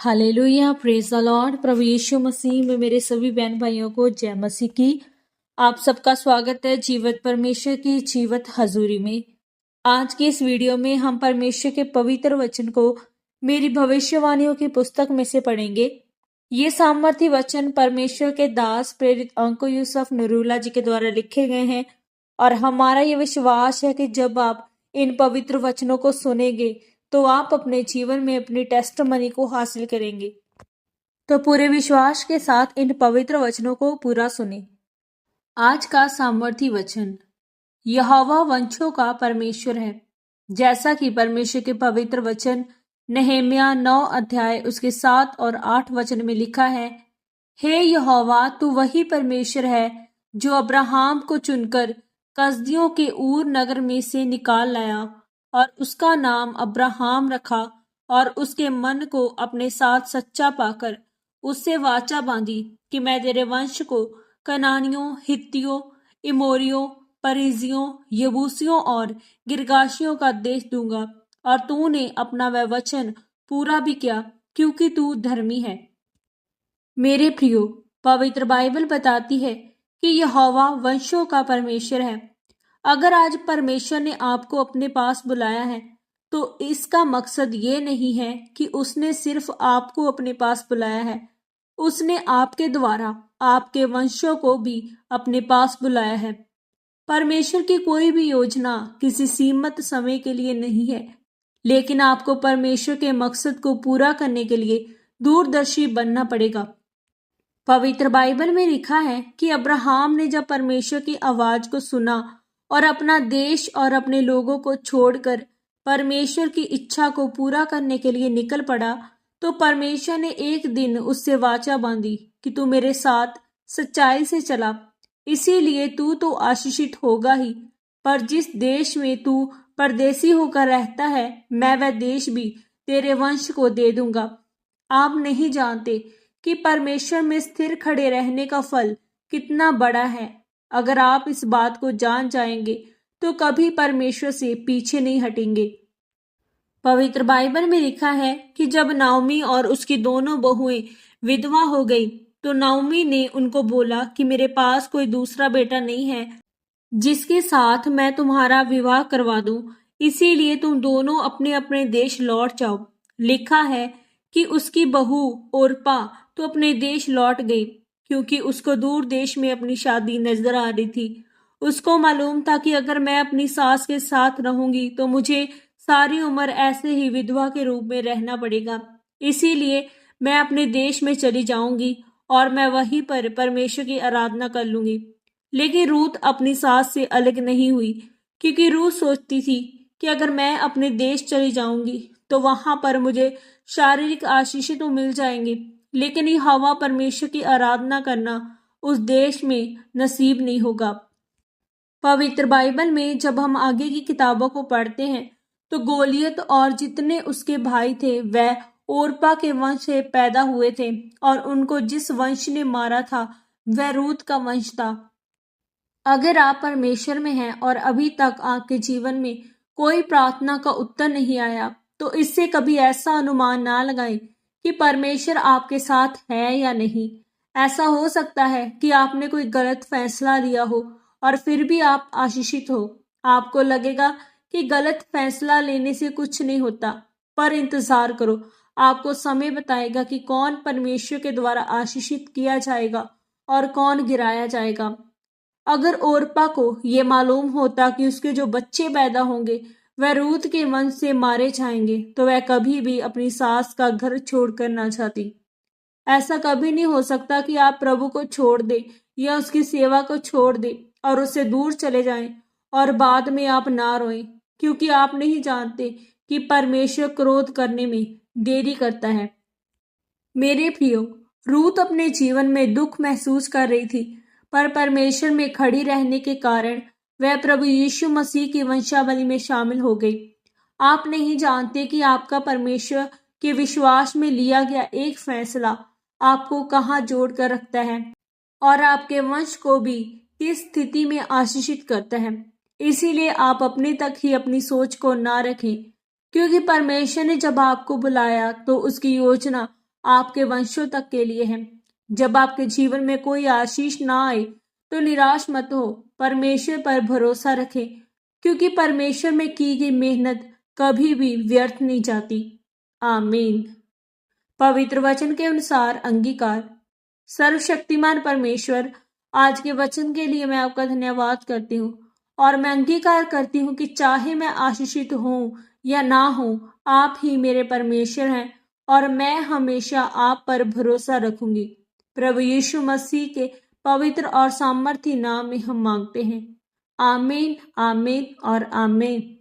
Hallelujah, praise the Lord. प्रभु यीशु मसीह में मेरे सभी बहन भाइयों को जय मसीह की। आप सबका स्वागत है जीवित परमेश्वर की जीवित हजूरी में। आज की इस वीडियो में हम परमेश्वर के पवित्र वचन को मेरी भविष्यवाणियों की पुस्तक में से पढ़ेंगे। ये सामर्थी वचन परमेश्वर के दास प्रेरित अंको यूसुफ नरूला जी के द्वारा लिखे गए हैं और हमारा ये विश्वास है कि जब आप इन पवित्र वचनों को सुनेंगे तो आप अपने जीवन में अपनी टेस्टमनी को हासिल करेंगे। तो पूरे विश्वास के साथ इन पवित्र वचनों को पूरा सुने। आज का सामर्थी वचन, यहोवा वंशों का परमेश्वर है। जैसा कि परमेश्वर के पवित्र वचन नहम्याह 9 अध्याय उसके 7 और 8 वचन में लिखा है, हे यहोवा, तू वही परमेश्वर है जो अब्राहम को चुनकर कसदियों के ऊर नगर में से निकाल लाया और उसका नाम अब्राहम रखा और उसके मन को अपने साथ सच्चा पाकर उससे वाचा बांधी कि मैं तेरे वंश को कनानियों, हित्तियों, इमोरियों, परिजियों, यबूसियों और गिरगाशियों का देश दूंगा। और तूने अपना वह वचन पूरा भी किया, क्योंकि तू धर्मी है। मेरे प्रियो, पवित्र बाइबल बताती है कि यहोवा वंशों का परमेश्वर है। अगर आज परमेश्वर ने आपको अपने पास बुलाया है तो इसका मकसद ये नहीं है कि उसने सिर्फ आपको अपने पास बुलाया है, उसने आपके द्वारा आपके वंशों को भी अपने पास बुलाया है। परमेश्वर की कोई भी योजना किसी सीमित समय के लिए नहीं है, लेकिन आपको परमेश्वर के मकसद को पूरा करने के लिए दूरदर्शी बनना पड़ेगा। पवित्र बाइबल में लिखा है कि अब्राहम ने जब परमेश्वर की आवाज को सुना और अपना देश और अपने लोगों को छोड़कर परमेश्वर की इच्छा को पूरा करने के लिए निकल पड़ा, तो परमेश्वर ने एक दिन उससे वाचा बांधी कि तू मेरे साथ सच्चाई से चला, इसीलिए तू तो आशीषित होगा ही, पर जिस देश में तू परदेसी होकर रहता है, मैं वह देश भी तेरे वंश को दे दूंगा। आप नहीं जानते कि परमेश्वर में स्थिर खड़े रहने का फल कितना बड़ा है। अगर आप इस बात को जान जाएंगे तो कभी परमेश्वर से पीछे नहीं हटेंगे। पवित्र बाइबल में लिखा है कि जब नाओमी और उसकी दोनों बहुएं विधवा हो गई तो नाओमी ने उनको बोला कि मेरे पास कोई दूसरा बेटा नहीं है जिसके साथ मैं तुम्हारा विवाह करवा दूं, इसीलिए तुम दोनों अपने अपने देश लौट जाओ। लिखा है कि उसकी बहू ओरपा तो अपने देश लौट गई, क्योंकि उसको दूर देश में अपनी शादी नजर आ रही थी। उसको मालूम था कि अगर मैं अपनी सास के साथ रहूंगी तो मुझे सारी उम्र ऐसे ही विधवा के रूप में रहना पड़ेगा, इसीलिए मैं अपने देश में चली जाऊंगी और मैं वहीं पर परमेश्वर की आराधना कर लूंगी। लेकिन रूत अपनी सास से अलग नहीं हुई, क्योंकि रूत सोचती थी कि अगर मैं अपने देश चली जाऊंगी तो वहां पर मुझे शारीरिक आशीष तो मिल जाएंगे, लेकिन यहोवा परमेश्वर की आराधना करना उस देश में नसीब नहीं होगा। पवित्र बाइबल में जब हम आगे की किताबों को पढ़ते हैं तो गोलियत और जितने उसके भाई थे वह ओरपा के वंश से पैदा हुए थे और उनको जिस वंश ने मारा था वह रूत का वंश था। अगर आप परमेश्वर में हैं और अभी तक आपके जीवन में कोई प्रार्थना का उत्तर नहीं आया तो इससे कभी ऐसा अनुमान ना लगाएं कि परमेश्वर आपके साथ है या नहीं। ऐसा हो सकता है कि आपने कोई गलत फैसला लिया हो और फिर भी आप आशीषित हो। आपको लगेगा कि गलत फैसला लेने से कुछ नहीं होता, पर इंतजार करो, आपको समय बताएगा कि कौन परमेश्वर के द्वारा आशीषित किया जाएगा और कौन गिराया जाएगा। अगर ओरपा को ये मालूम होता कि उसके जो बच्चे पैदा होंगे वह रूत के वंश से मारे जाएंगे तो वह कभी भी अपनी सास का घर छोड़कर ना चाहती। ऐसा कभी नहीं हो सकता कि आप प्रभु को छोड़ दे या उसकी सेवा को छोड़ दे और उससे दूर चले जाएं और बाद में आप ना रोएं, क्योंकि आप नहीं जानते कि परमेश्वर क्रोध करने में देरी करता है। मेरे प्रियो, रूत अपने जीवन में दुख महसूस कर रही थी, पर परमेश्वर में खड़ी रहने के कारण वह प्रभु यीशु मसीह की वंशावली में शामिल हो गई। आप नहीं जानते कि आपका परमेश्वर के विश्वास में लिया गया एक फैसला आपको कहाँ जोड़ कर रखता है और आपके वंश को भी किस स्थिति में आशीषित करता है। इसीलिए आप अपने तक ही अपनी सोच को ना रखें, क्योंकि परमेश्वर ने जब आपको बुलाया तो उसकी योजना आपके वंशों तक के लिए है। जब आपके जीवन में कोई आशीष ना आए तो निराश मत हो, परमेश्वर पर भरोसा रखें, क्योंकि परमेश्वर में की गई मेहनत कभी भी व्यर्थ नहीं जाती। आमीन। पवित्र वचन के अनुसार अंगीकार। सर्वशक्तिमान परमेश्वर, आज के वचन के लिए मैं आपका धन्यवाद करती हूँ और मैं अंगीकार करती हूँ कि चाहे मैं आशीषित हूँ या ना हूँ, आप ही मेरे परमेश्वर हैं और मैं हमेशा आप पर भरोसा रखूंगी। प्रभु यीशु मसीह के पवित्र और सामर्थी नाम में हम मांगते हैं। आमीन, आमीन और आमीन।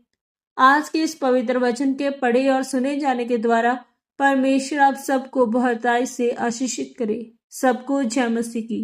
आज के इस पवित्र वचन के पढ़े और सुने जाने के द्वारा परमेश्वर आप सबको बहुतायत से आशीषित करे। सबको जय मसीह की।